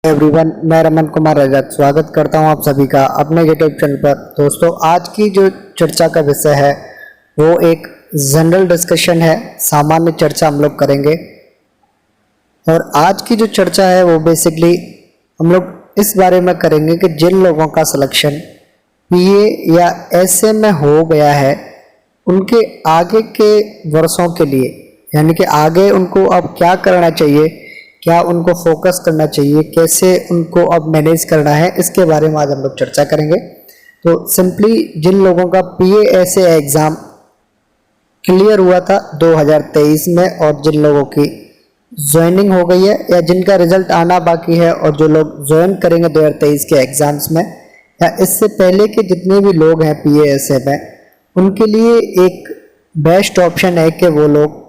Everyone, मैं रमन कुमार रजक स्वागत करता हूं आप सभी का अपने यूट्यूब चैनल पर। दोस्तों, आज की जो चर्चा का विषय है वो एक जनरल डिस्कशन है, सामान्य चर्चा हम लोग करेंगे। और आज की जो चर्चा है वो बेसिकली हम लोग इस बारे में करेंगे कि जिन लोगों का सिलेक्शन पीए या एसए में हो गया है उनके आगे के वर्षों के लिए, यानी कि आगे उनको अब क्या करना चाहिए, क्या उनको फोकस करना चाहिए, कैसे उनको अब मैनेज करना है, इसके बारे में आज हम लोग चर्चा करेंगे। तो सिंपली जिन लोगों का पीए एसए एग्ज़ाम क्लियर हुआ था 2023 में और जिन लोगों की ज्वाइनिंग हो गई है या जिनका रिजल्ट आना बाकी है और जो लोग ज्वाइन करेंगे 2023 के एग्ज़ाम्स में या इससे पहले के जितने भी लोग हैं पीए एसए में, उनके लिए एक बेस्ट ऑप्शन है कि वो लोग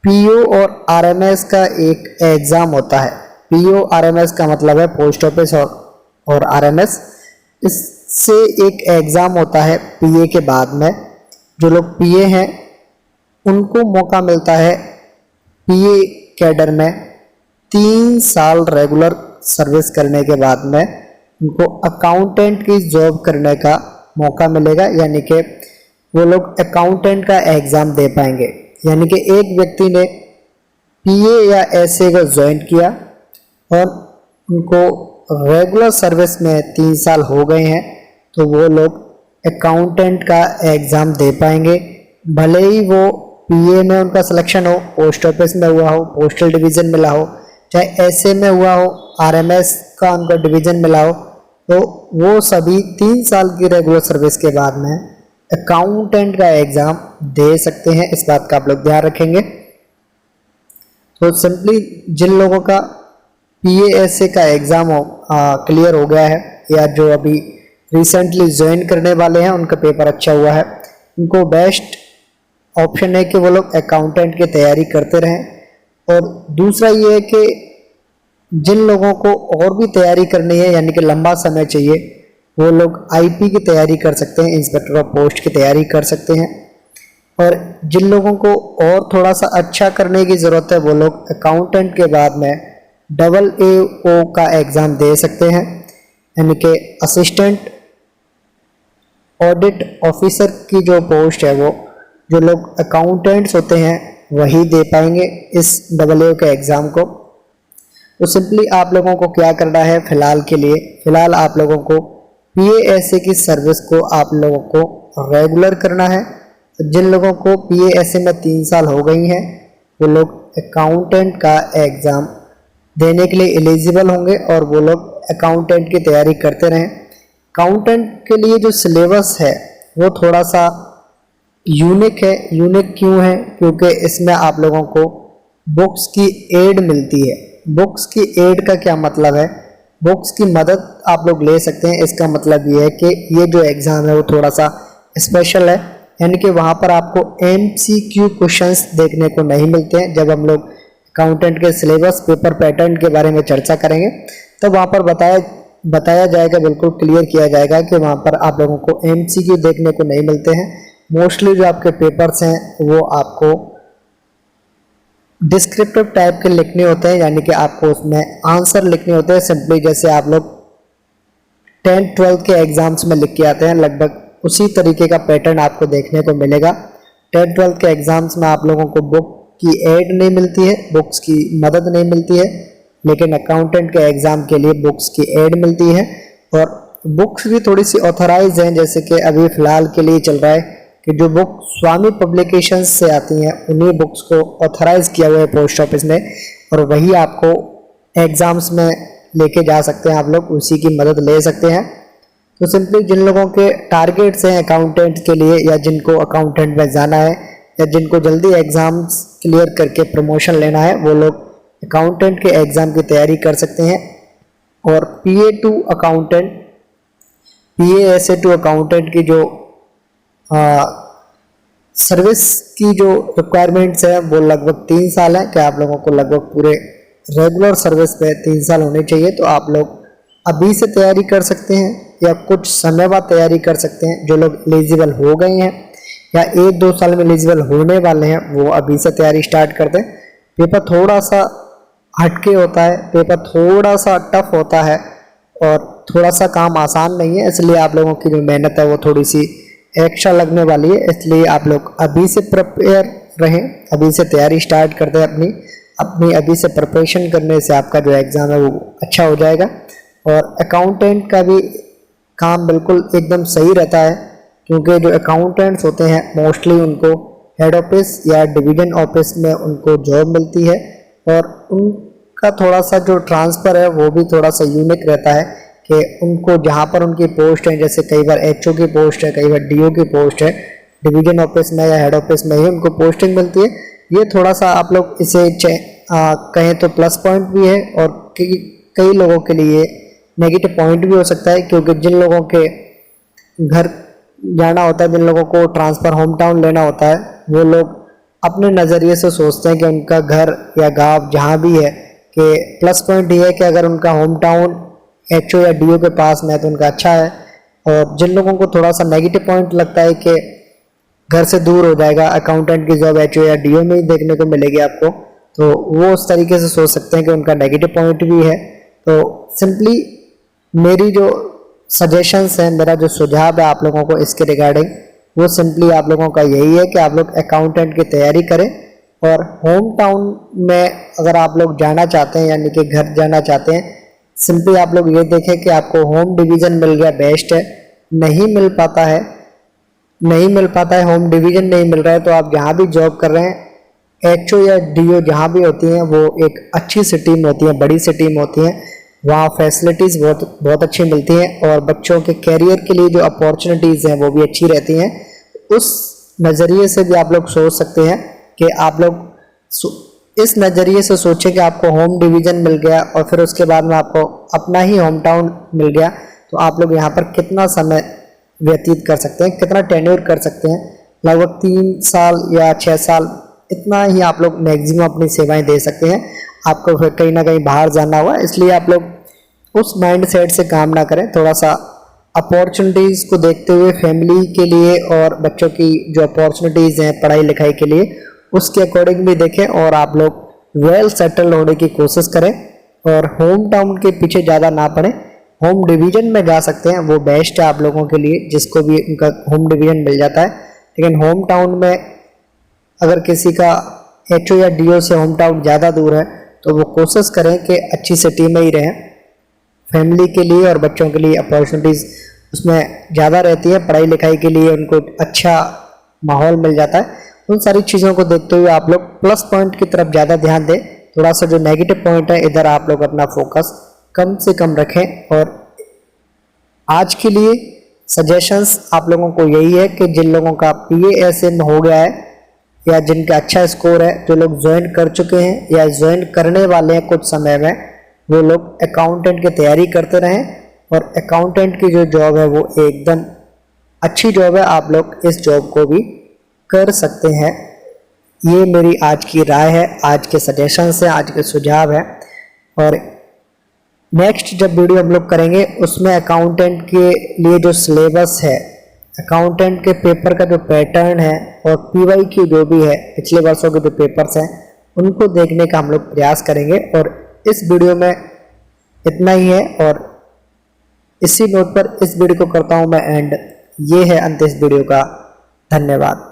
पीओ और आरएमएस का एक एग्ज़ाम होता है। पीओ आरएमएस का मतलब है पोस्ट ऑफिस और आरएमएस। इससे एक एग्ज़ाम होता है पीए के बाद में। जो लोग पीए हैं उनको मौका मिलता है पीए कैडर में 3 साल रेगुलर सर्विस करने के बाद में उनको अकाउंटेंट की जॉब करने का मौका मिलेगा, यानी कि वो लोग अकाउंटेंट का एग्ज़ाम दे पाएंगे। यानी कि एक व्यक्ति ने पीए या एसए को ज्वाइन किया और उनको रेगुलर सर्विस में 3 साल हो गए हैं तो वो लोग अकाउंटेंट का एग्ज़ाम दे पाएंगे। भले ही वो पीए में उनका सिलेक्शन हो, पोस्ट ऑफिस में हुआ हो, पोस्टल डिवीज़न मिला हो, चाहे एसए में हुआ हो, आरएमएस का उनका डिवीज़न मिला हो, तो वो सभी 3 साल की रेगुलर सर्विस के बाद में अकाउंटेंट का एग्ज़ाम दे सकते हैं। इस बात का आप लोग ध्यान रखेंगे। तो सिंपली जिन लोगों का पीएएसए का एग्ज़ाम क्लियर हो गया है या जो अभी रिसेंटली ज्वाइन करने वाले हैं उनका पेपर अच्छा हुआ है, उनको बेस्ट ऑप्शन है कि वो लोग अकाउंटेंट की तैयारी करते रहें। और दूसरा ये है कि जिन लोगों को और भी तैयारी करनी है, यानी कि लंबा समय चाहिए, वो लोग आईपी की तैयारी कर सकते हैं, इंस्पेक्टर ऑफ पोस्ट की तैयारी कर सकते हैं। और जिन लोगों को और थोड़ा सा अच्छा करने की ज़रूरत है वो लोग अकाउंटेंट के बाद में AAO का एग्ज़ाम दे सकते हैं, यानी कि असिस्टेंट ऑडिट ऑफिसर की जो पोस्ट है वो जो लोग अकाउंटेंट्स होते हैं वही दे पाएंगे इस AAO के एग्ज़ाम को। तो सिंपली आप लोगों को क्या करना है फ़िलहाल आप लोगों को पीएएसए की सर्विस को आप लोगों को रेगुलर करना है। जिन लोगों को पीएएसए में 3 साल हो गई हैं वो लोग अकाउंटेंट का एग्ज़ाम देने के लिए एलिजिबल होंगे और वो लोग अकाउंटेंट की तैयारी करते रहें। अकाउंटेंट के लिए जो सिलेबस है वो थोड़ा सा यूनिक है। यूनिक क्यों है? क्योंकि इसमें आप लोगों को बुक्स की एड मिलती है। बुक्स की एड का क्या मतलब है? बुक्स की मदद आप लोग ले सकते हैं। इसका मतलब ये है कि ये जो एग्ज़ाम है वो थोड़ा सा स्पेशल है, यानी कि वहाँ पर आपको MCQ क्वेश्चंस देखने को नहीं मिलते हैं। जब हम लोग अकाउंटेंट के सिलेबस पेपर पैटर्न के बारे में चर्चा करेंगे तो वहाँ पर बताया जाएगा, बिल्कुल क्लियर किया जाएगा कि वहाँ पर आप लोगों को MCQ देखने को नहीं मिलते हैं। मोस्टली जो आपके पेपर्स हैं वो आपको डिस्क्रिप्टिव टाइप के लिखने होते हैं, यानी कि आपको उसमें आंसर लिखने होते हैं। सिंपली जैसे आप लोग 10th-12th के एग्ज़ाम्स में लिख के आते हैं, लगभग उसी तरीके का पैटर्न आपको देखने को मिलेगा। 10th-12th के एग्ज़ाम्स में आप लोगों को बुक की एड नहीं मिलती है, बुक्स की मदद नहीं मिलती है, लेकिन अकाउंटेंट के एग्ज़ाम के लिए बुक्स की एड मिलती है। और बुक्स भी थोड़ी सी ऑथराइज हैं, जैसे कि अभी फ़िलहाल के लिए चल रहा है कि जो बुक स्वामी पब्लिकेशंस से आती हैं उन्हीं बुक्स को ऑथराइज़ किया हुआ है पोस्ट ऑफिस ने, और वही आपको एग्ज़ाम्स में लेके जा सकते हैं। आप लोग उसी की मदद ले सकते हैं। तो सिंपली जिन लोगों के टारगेट्स हैं अकाउंटेंट के लिए, या जिनको अकाउंटेंट में जाना है, या जिनको जल्दी एग्ज़ाम्स क्लियर करके प्रमोशन लेना है, वो लोग अकाउंटेंट के एग्ज़ाम की तैयारी कर सकते हैं। और PA to accountant, PASA to accountant की जो सर्विस की जो रिक्वायरमेंट्स है वो लगभग 3 साल है कि आप लोगों को लगभग पूरे रेगुलर सर्विस पे 3 साल होने चाहिए। तो आप लोग अभी से तैयारी कर सकते हैं या कुछ समय बाद तैयारी कर सकते हैं। जो लोग एलिजिबल हो गए हैं या 1-2 साल में एलिजिबल होने वाले हैं वो अभी से तैयारी स्टार्ट कर दें। पेपर थोड़ा सा हटके होता है, पेपर थोड़ा सा टफ होता है और थोड़ा सा काम आसान नहीं है, इसलिए आप लोगों की जो मेहनत है वो थोड़ी सी एक्स्ट्रा लगने वाली है। इसलिए आप लोग अभी से प्रिपेयर रहें, अभी से तैयारी स्टार्ट कर दें अपनी अपनी अभी से प्रिपरेशन करने से आपका जो एग्ज़ाम है वो अच्छा हो जाएगा। और अकाउंटेंट का भी काम बिल्कुल एकदम सही रहता है, क्योंकि जो अकाउंटेंट्स होते हैं मोस्टली उनको हेड ऑफिस या डिवीज़न ऑफिस में उनको जॉब मिलती है, और उनका थोड़ा सा जो ट्रांसफ़र है वो भी थोड़ा सा यूनिक रहता है कि उनको जहाँ पर उनकी पोस्ट है, जैसे कई बार एचओ की पोस्ट है, कई बार डीओ की पोस्ट है, डिवीज़न ऑफिस में या हेड ऑफिस में ही उनको पोस्टिंग मिलती है। ये थोड़ा सा आप लोग इसे कहें तो प्लस पॉइंट भी है, और कई लोगों के लिए नेगेटिव पॉइंट भी हो सकता है, क्योंकि जिन लोगों के घर जाना होता है, जिन लोगों को ट्रांसफ़र होम टाउन लेना होता है, वो लोग अपने नज़रिए से सोचते हैं कि उनका घर या गांव जहाँ भी है, कि प्लस पॉइंट ये है कि अगर उनका होम टाउन एचओ या डीओ के पास में है तो उनका अच्छा है। और जिन लोगों को थोड़ा सा नेगेटिव पॉइंट लगता है कि घर से दूर हो जाएगा, अकाउंटेंट की जॉब एचओ या डीओ में ही देखने को मिलेगी आपको, तो वो उस तरीके से सोच सकते हैं कि उनका नेगेटिव पॉइंट भी है। तो सिंपली मेरी जो सजेशंस है, मेरा जो सुझाव है आप लोगों को इसके रिगार्डिंग, वो सिंपली आप लोगों का यही है कि आप लोग अकाउंटेंट की तैयारी करें। और होम टाउन में अगर आप लोग जाना चाहते हैं, यानी कि घर जाना चाहते हैं, सिंपली आप लोग ये देखें कि आपको होम डिवीज़न मिल गया बेस्ट है। नहीं मिल पाता है होम डिवीज़न नहीं मिल रहा है, तो आप जहाँ भी जॉब कर रहे हैं, एचओ या डीओ जहाँ भी होती हैं वो एक अच्छी सिटी में होती हैं, बड़ी सिटी में होती हैं, वहाँ फैसिलिटीज़ बहुत अच्छी मिलती हैं, और बच्चों के कैरियर के लिए जो अपॉर्चुनिटीज़ हैं वो भी अच्छी रहती हैं। उस नज़रिए से भी आप लोग सोच सकते हैं कि आप लोग इस नज़रिए से सोचें कि आपको होम डिवीज़न मिल गया और फिर उसके बाद में आपको अपना ही होम टाउन मिल गया, तो आप लोग यहाँ पर कितना समय व्यतीत कर सकते हैं, कितना टेन्योर कर सकते हैं। लगभग 3 साल या 6 साल, इतना ही आप लोग मैक्सिमम अपनी सेवाएं दे सकते हैं। आपको फिर कहीं ना कहीं बाहर जाना हुआ, इसलिए आप लोग उस माइंड सेट से काम ना करें, थोड़ा सा अपॉर्चुनिटीज़ को देखते हुए फैमिली के लिए और बच्चों की जो अपॉर्चुनिटीज़ हैं पढ़ाई लिखाई के लिए, उसके अकॉर्डिंग भी देखें, और आप लोग वेल सेटल्ड होने की कोशिश करें और होम टाउन के पीछे ज़्यादा ना पड़ें। होम डिवीज़न में जा सकते हैं, वो बेस्ट है आप लोगों के लिए जिसको भी उनका होम डिवीज़न मिल जाता है। लेकिन होम टाउन में अगर किसी का एचओ या डीओ से होम टाउन ज़्यादा दूर है, तो वो कोशिश करें कि अच्छी सिटी में ही रहें। फैमिली के लिए और बच्चों के लिए अपॉर्चुनिटीज़ उसमें ज़्यादा रहती है, पढ़ाई लिखाई के लिए उनको अच्छा माहौल मिल जाता है। उन सारी चीज़ों को देखते हुए आप लोग प्लस पॉइंट की तरफ ज़्यादा ध्यान दें, थोड़ा सा जो नेगेटिव पॉइंट है इधर आप लोग अपना फोकस कम से कम रखें। और आज के लिए सजेशंस आप लोगों को यही है कि जिन लोगों का PASM हो गया है या जिनका अच्छा स्कोर है, जो लोग ज्वाइन कर चुके हैं या ज्वाइन करने वाले हैं कुछ समय में, वो लोग अकाउंटेंट की तैयारी करते रहें। और अकाउंटेंट की जो जॉब है वो एकदम अच्छी जॉब है, आप लोग इस जॉब को भी कर सकते हैं। ये मेरी आज की राय है, आज के सजेशंस हैं, आज के सुझाव हैं। और नेक्स्ट जब वीडियो हम लोग करेंगे उसमें अकाउंटेंट के लिए जो सिलेबस है, अकाउंटेंट के पेपर का जो पैटर्न है और PYQ जो भी है, पिछले वर्षों के जो पेपर्स हैं, उनको देखने का हम लोग प्रयास करेंगे। और इस वीडियो में इतना ही है, और इसी नोट पर इस वीडियो को करता हूँ मैं एंड। ये है अंत इस वीडियो का। धन्यवाद।